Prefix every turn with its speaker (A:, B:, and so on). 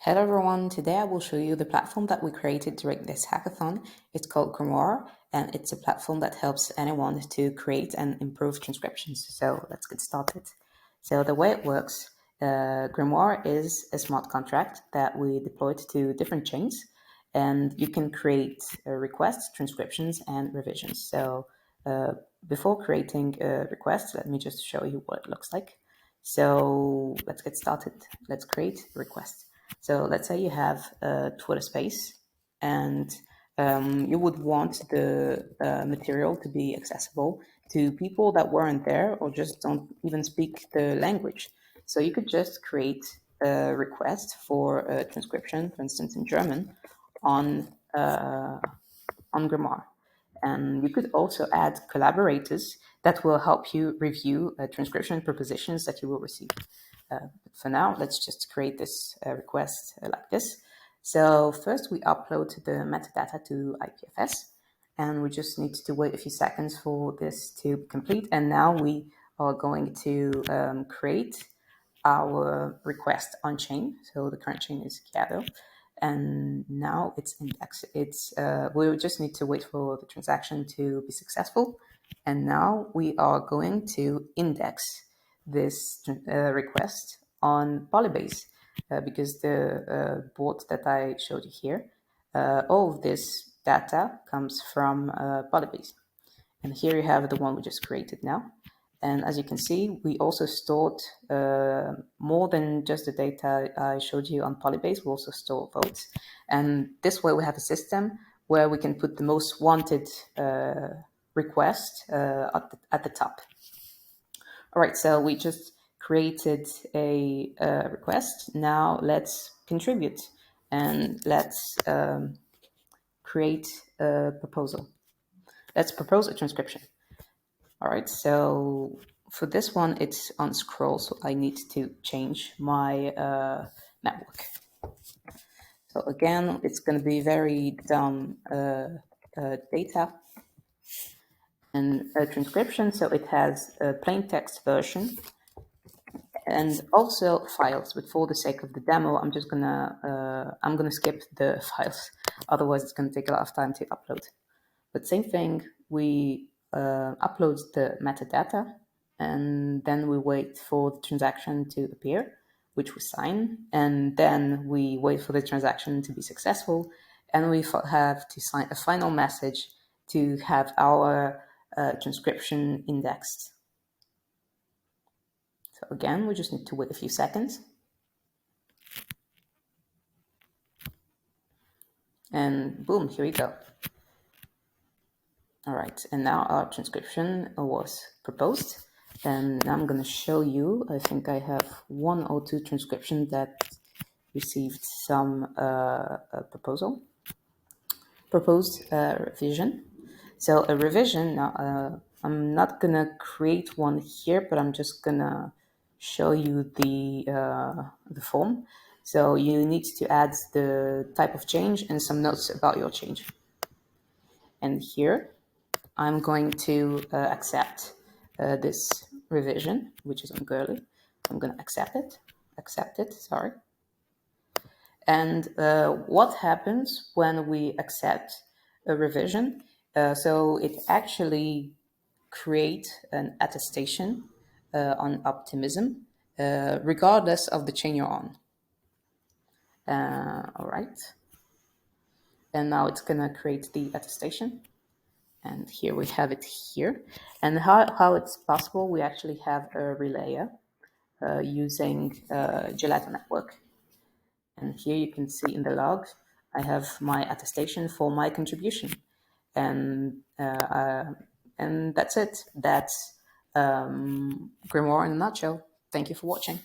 A: Hello everyone, today I will show you the platform that we created during this hackathon. It's called Grimoire, and it's a platform that helps anyone to create and improve transcriptions. So let's get started. So the way it works, Grimoire is a smart contract that we deployed to different chains, and you can create requests, transcriptions, and revisions. So before creating a request, let me just show you what it looks like. So let's get started. Let's create a request. So let's say you have a Twitter space and you would want the material to be accessible to people that weren't there or just don't even speak the language. So you could just create a request for a transcription, for instance, in German, on Grimoire. And you could also add collaborators that will help you review transcription propositions that you will receive. For now, let's just create this request like this. So first we upload the metadata to IPFS, and we just need to wait a few seconds for this to complete. And now we are going to create our request on chain. So the current chain is Chiado, and now it's indexed. We just need to wait for the transaction to be successful. And now we are going to index this request on Polybase because the board that I showed you here, all of this data comes from Polybase. And here you have the one we just created now. And as you can see, we also stored more than just the data I showed you on Polybase. We also store votes. And this way we have a system where we can put the most wanted request at the top. All right, so we just created a request. Now let's contribute and let's create a proposal. Let's propose a transcription. All right, so for this one, it's on scroll, so I need to change my network. So again, it's going to be very dumb data and a transcription. So it has a plain text version and also files. But for the sake of the demo, I'm just gonna skip the files. Otherwise, it's going to take a lot of time to upload. But same thing, we upload the metadata, and then we wait for the transaction to appear, which we sign, and then we wait for the transaction to be successful, and we have to sign a final message to have our transcription indexed. So again, we just need to wait a few seconds. And boom, here we go. All right, and now our transcription was proposed. And now I'm going to show you, I think I have one or two transcriptions that received some proposed revision. So a revision, now I'm not going to create one here, but I'm just going to show you the form. So you need to add the type of change and some notes about your change. And here I'm going to accept this revision, which is on girly. I'm going to accept it, sorry. And what happens when we accept a revision? So it actually creates an attestation on optimism, regardless of the chain you're on. All right. And now it's going to create the attestation. And here we have it here. And how it's possible, we actually have a relayer using Gelato network. And here you can see in the logs, I have my attestation for my contribution. And that's it. That's Grimoire in a nutshell. Thank you for watching.